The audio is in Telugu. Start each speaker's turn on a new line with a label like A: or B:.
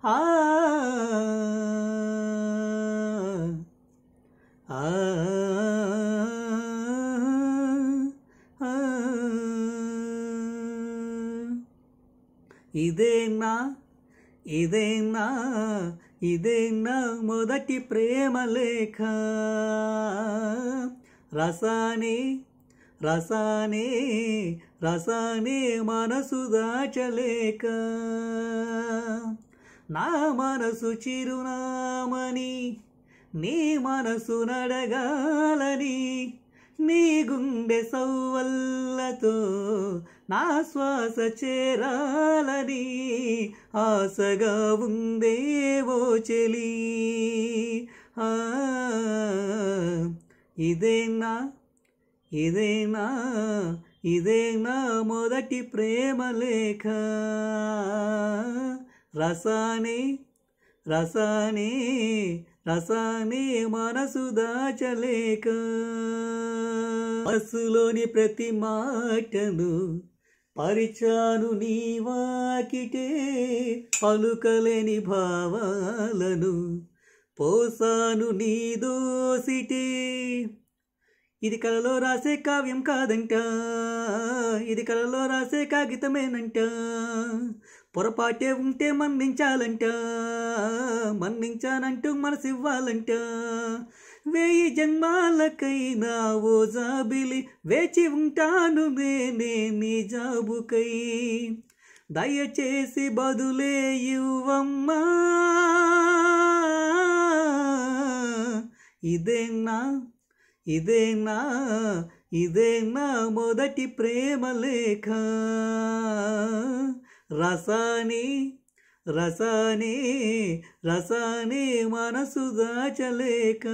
A: ఆ ఆ ఇదేనా ఇదేనా ఇదేనా మొదటి ప్రేమ లేఖ రసానే రసానే రసానే మనసు దాచలేక నా మనసు చిరునామని నీ మనసు నడగాలని నీ గుండె సౌవల్లతో నా శ్వాస చేరాలని ఆశగా ఉందేవో చెలి ఇదేనా ఇదేనా ఇదేనా మొదటి ప్రేమ లేఖ రసానే రసానే రసానే మనసు దాచలేక మనసులోని ప్రతి మాటను పరిచాను నీ వాకిటే పలుకలేని భావాలను పోసాను నీ దోసిటే ఇది కలలో రాసే కావ్యం కాదంట ఇది కలలో రాసే కాగితమేనంట పొరపాటే ఉంటే మన్నించాలంట మన్నించానంటూ మనసివ్వాలంట 1000 జన్మాలకైనా ఓ జాబిలి వేచి ఉంటాను నేనే నీ జాబుకై దయచేసి బదులే ఇవ్వమ్మా ఇదేనా ఇదేనా ఇదేనా మొదటి ప్రేమ లేఖ రసానే రసానే రసానే మనసు దాచలేక